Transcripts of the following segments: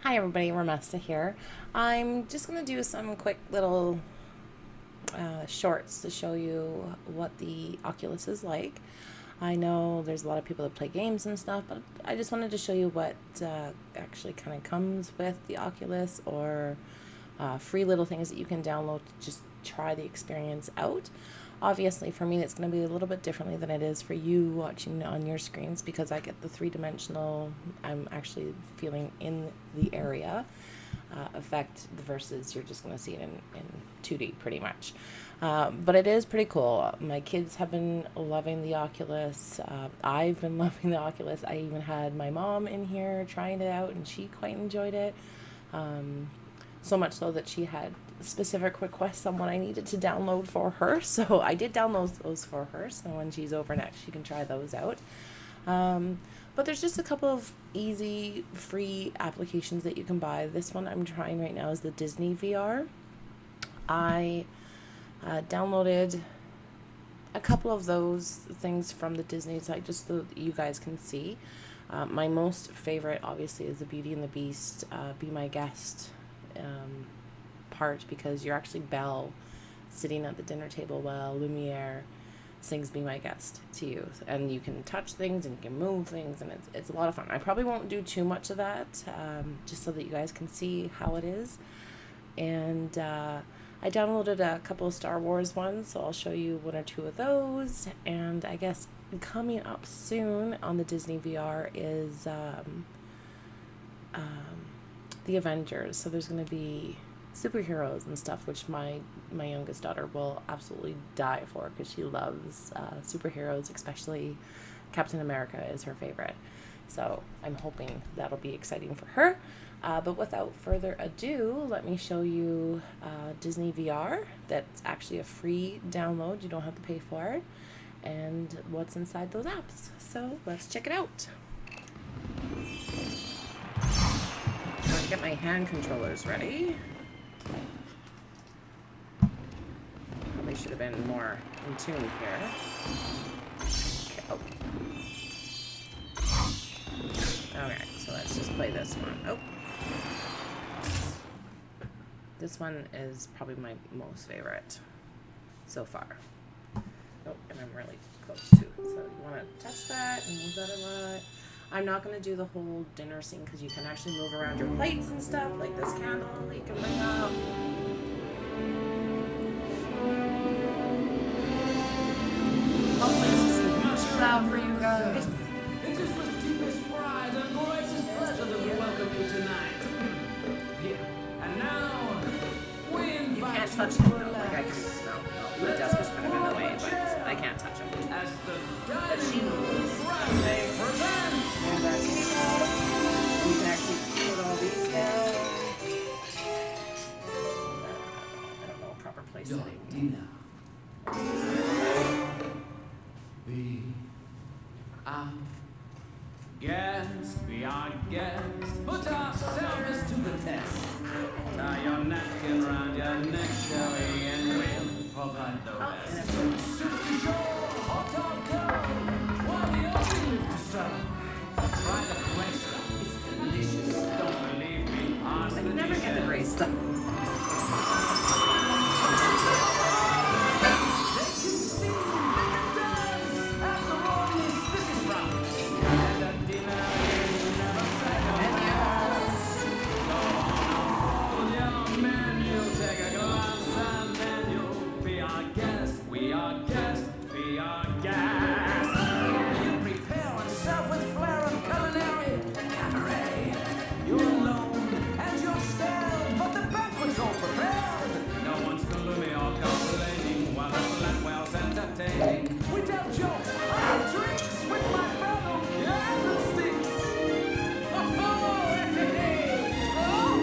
Hi everybody, Ramesta here. I'm just going to do some quick little shorts to show you what the Oculus is like. I know there's a lot of people that play games and stuff, but I just wanted to show you what actually kind of comes with the Oculus, or free little things that you can download to just try the experience out. Obviously, for me, it's going to be a little bit differently than it is for you watching on your screens, because I get the three-dimensional, I'm actually feeling in the area effect versus you're just going to see it in 2D pretty much. But it is pretty cool. My kids have been loving the Oculus. I've been loving the Oculus. I even had my mom in here trying it out, and she quite enjoyed it. So much so that she had specific requests on what I needed to download for her. So I did download those for her. So when she's over next, she can try those out. But there's just a couple of easy, free applications that you can buy. This one I'm trying right now is the Disney VR. I downloaded a couple of those things from the Disney site just so that you guys can see. My most favorite, obviously, is the Beauty and the Beast, Be My Guest part, because you're actually Belle sitting at the dinner table while Lumiere sings Be My Guest to you, and you can touch things and you can move things, and it's a lot of fun. I probably won't do too much of that, just so that you guys can see how it is. And I downloaded a couple of Star Wars ones, so I'll show you one or two of those. And I guess coming up soon on the Disney VR is the Avengers. So there's going to be superheroes and stuff, which my youngest daughter will absolutely die for, because she loves superheroes, especially Captain America is her favorite. So I'm hoping that'll be exciting for her. But without further ado, let me show you Disney VR. That's actually a free download. You don't have to pay for it. And what's inside those apps. So let's check it out. I'm going to get my hand controllers ready. Probably should have been more in tune here. Okay. Oh. Okay, so let's just play this one. Oh. This one is probably my most favorite so far. Oh, and I'm really close too. So you want to touch that and move that a lot. I'm not going to do the whole dinner scene, because you can actually move around your plates and stuff, like this candle you can bring up. Hopefully this isn't too loud for you guys. It is with deepest pride and greatest pleasure that we welcome you tonight. Here and now, we invite you can't touch it. Like I can, no, the desk is kind of in the way, but I can't touch it. as the But she moves. Friday presents. And that's you can actually put all these down. I don't know, proper place Your setting. dinner. Be our guest. Put our service to the test. Tie your napkin round your neck, shall we, and we'll provide the rest. Soup du jour, hot dog dough, while the only live to serve. Try the gray stuff, it's delicious. Don't believe me, ask I the can never get the gray stuff. We tell jokes, I have drinks with my fellow candlesticks. Oh, hey, oh.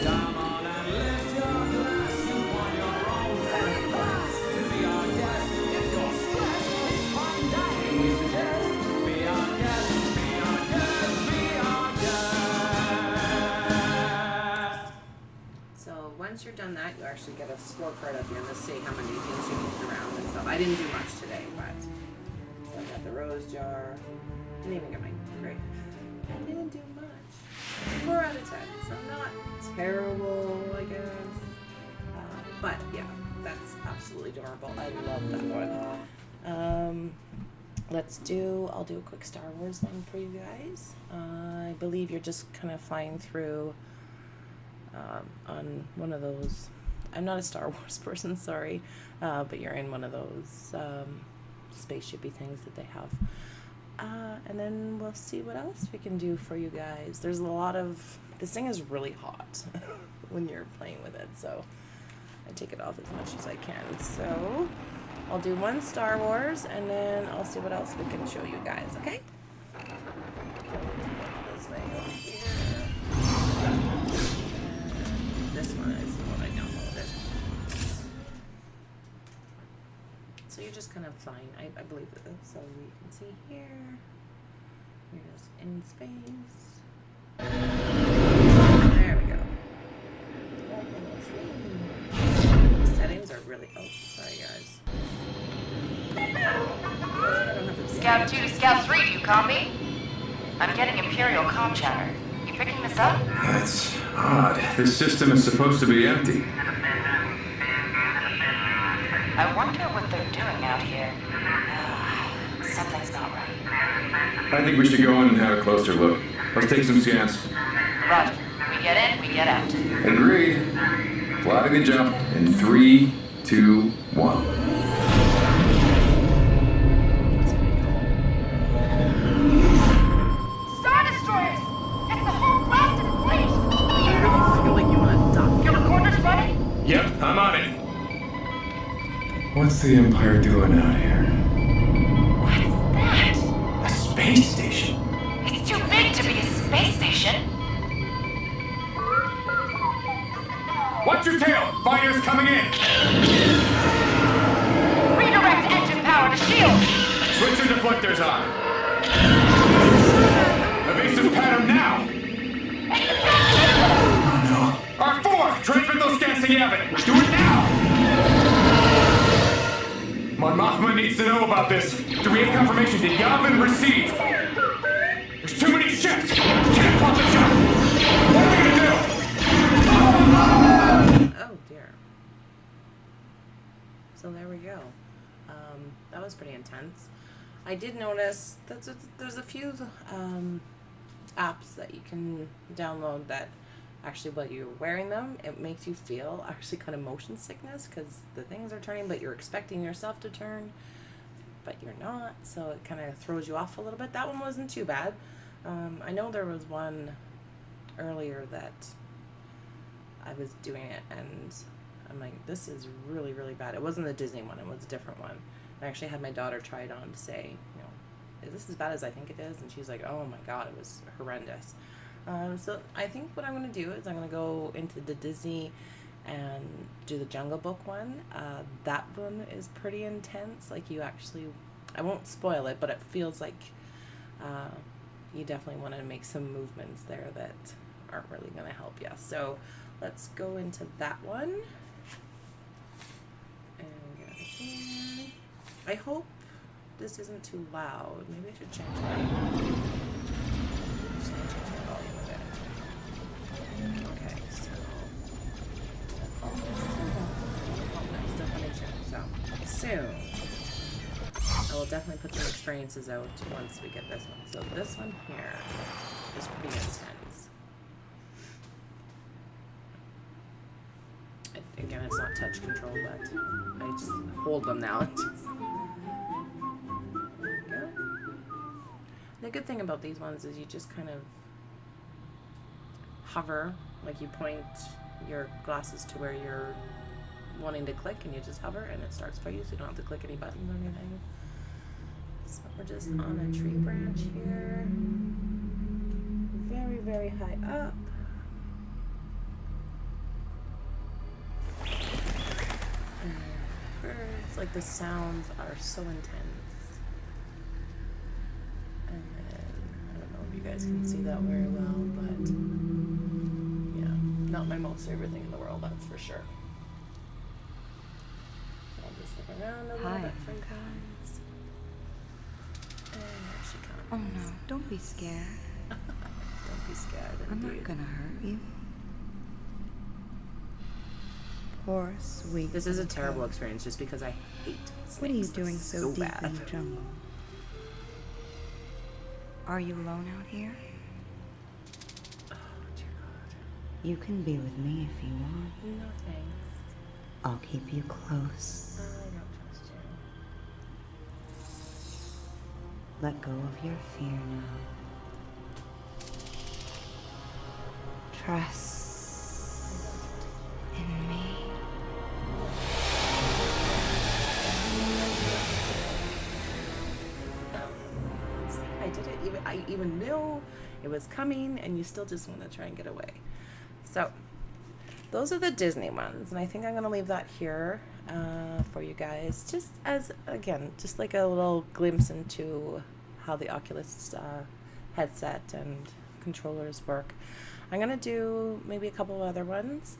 Come on and lift your glass. You want your own free pass to be our guest. If you're stressed, it's fine dining we suggest. Be our guest, be our guest, be our guest. So once you're done that, you actually get a scorecard at the end to see how many things you moved around and stuff. I didn't do much today, but so I got the rose jar. Didn't even get my gray. I didn't do much. 4 out of 10. So terrible, I guess. But yeah, that's absolutely adorable. I love that one. I'll do a quick Star Wars one for you guys. I believe you're just kind of flying through on one of those. I'm not a Star Wars person, sorry, but you're in one of those spaceshipy things that they have. And then we'll see what else we can do for you guys. There's a lot of, this thing is really hot when you're playing with it, so I take it off as much as I can. So I'll do one Star Wars, and then I'll see what else we can show you guys, okay? This way over here. And this one is the one I downloaded. So you're just kind of flying, I believe it is. So we can see here, you're just in space. There we go. The settings are really, oh, sorry guys. Scout 2 to Scout 3, do you copy? I'm getting Imperial comm chatter. You picking this up? That's odd. This system is supposed to be empty. I wonder what they're doing out here. Something's not right. I think we should go in and have a closer look. Let's take some scans. Roger. We get in, we get out. Agreed. Plotting the jump in 3, 2, 1. Star Destroyers! It's the whole blasted fleet! I really feel like you want to duck. Your recorder's running? Yep, I'm on it. What's the Empire doing out here? What's that? A space station. It's too big to be a space station. Watch your tail! Fighters coming in! Redirect engine power to shield! Switch your deflectors on. Evasive pattern now! Oh no. R4! Transmit those scans to Yavin! Do it now! Mon Mothma needs to know about this. Do we have confirmation? Did Yavin receive? There's too many ships! Can't pop the shot! What are we gonna do? Oh dear. So there we go. That was pretty intense. I did notice that there's a few apps that you can download that actually, while you're wearing them, it makes you feel actually kind of motion sickness because the things are turning, but you're expecting yourself to turn, but you're not. So it kind of throws you off a little bit. That one wasn't too bad. I know there was one earlier that I was doing it and I'm like, this is really, really bad. It wasn't the Disney one, it was a different one. I actually had my daughter try it on to say, you know, is this as bad as I think it is? And she's like, oh my god, it was horrendous. So I think what I'm going to do is I'm going to go into the Disney and do the Jungle Book one. That one is pretty intense. Like you actually, I won't spoil it, but it feels like you definitely want to make some movements there that aren't really going to help you. So let's go into that one. And get it here. I hope this isn't too loud. Maybe I should change my volume a bit. Okay, so soon I will definitely put some experiences out once we get this one. So this one here is pretty intense. Again, it's not touch control, but I just hold them now. There we go. The good thing about these ones is you just kind of hover, like you point your glasses to where you're wanting to click and you just hover and it starts for you, so you don't have to click any buttons or anything. So we're just on a tree branch here. Very, very high up. Birds, like the sounds are so intense. And then, I don't know if you guys can see that very well, but yeah, not my most favorite thing in the world, that's for sure. So I'll just look around a little bit for you guys. And there she comes. Oh no, don't be scared. Don't be scared, I'm indeed. not gonna hurt you. poor, sweet. This is a little terrible cub. experience just because I hate snakes. What are you doing so deep bad. in the jungle? Are you alone out here? Oh, dear God. You can be with me if you want. No thanks. I'll keep you close. I don't trust you. Let go of your fear now. Trust in me. I did it. I even knew it was coming, and you still just want to try and get away. So, those are the Disney ones, and I think I'm going to leave that here for you guys, just as, again, just like a little glimpse into how the Oculus headset and controllers work. I'm going to do maybe a couple of other ones,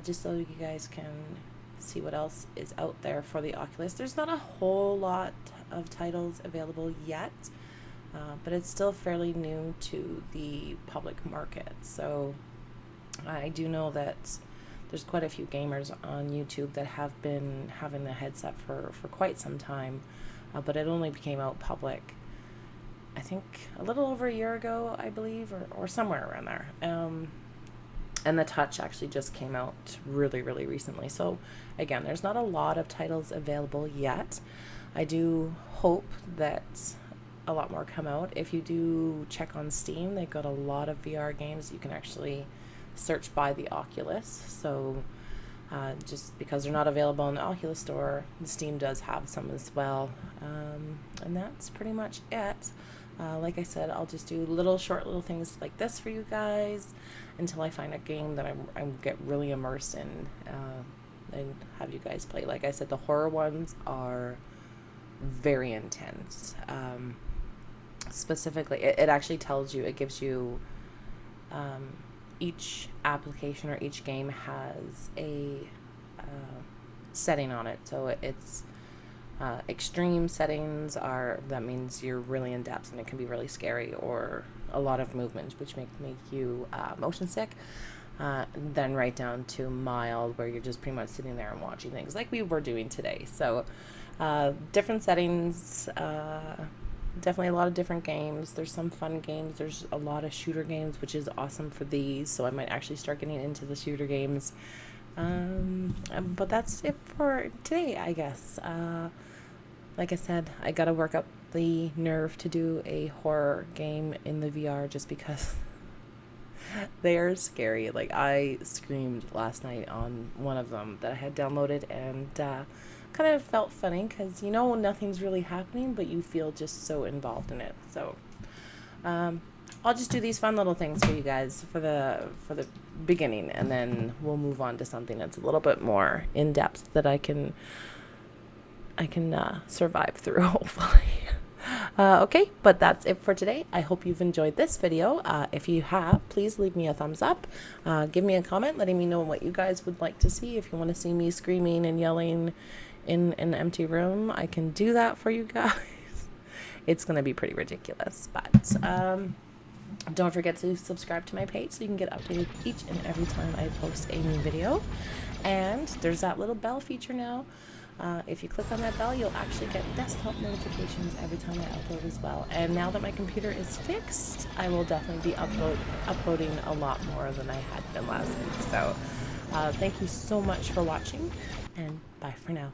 just so you guys can see what else is out there for the Oculus. There's not a whole lot of titles available yet, but it's still fairly new to the public market. So I do know that there's quite a few gamers on YouTube that have been having the headset for quite some time, but it only became out public, I think, a little over a year ago, I believe, or somewhere around there. And the Touch actually just came out really, really recently. So again, there's not a lot of titles available yet. I do hope that a lot more come out. If you do check on Steam, they've got a lot of VR games. You can actually search by the Oculus. So just because they're not available in the Oculus store, Steam does have some as well. And that's pretty much it. Like I said, I'll just do short little things like this for you guys until I find a game that I get really immersed in and have you guys play. Like I said, the horror ones are very intense. Specifically, it actually tells you, it gives you, each application or each game has a setting on it. So it's extreme settings that means you're really in depth and it can be really scary, or a lot of movement which make you motion sick, then right down to mild, where you're just pretty much sitting there and watching things like we were doing today. So different settings, definitely a lot of different games. There's some fun games, there's a lot of shooter games, which is awesome for these, so I might actually start getting into the shooter games. But that's it for today, I guess. Like I said, I gotta work up the nerve to do a horror game in the VR, just because they are scary. Like, I screamed last night on one of them that I had downloaded, and kind of felt funny because nothing's really happening, but you feel just so involved in it. So I'll just do these fun little things for you guys for the beginning, and then we'll move on to something that's a little bit more in depth that I can survive through, hopefully. Okay, but that's it for today. I hope you've enjoyed this video. If you have, please leave me a thumbs up. Give me a comment letting me know what you guys would like to see. If you want to see me screaming and yelling in an empty room, I can do that for you guys. It's going to be pretty ridiculous, but don't forget to subscribe to my page so you can get updated each and every time I post a new video. And there's that little bell feature now. If you click on that bell, you'll actually get desktop notifications every time I upload as well. And now that my computer is fixed, I will definitely be uploading a lot more than I had been last week. So thank you so much for watching, and bye for now.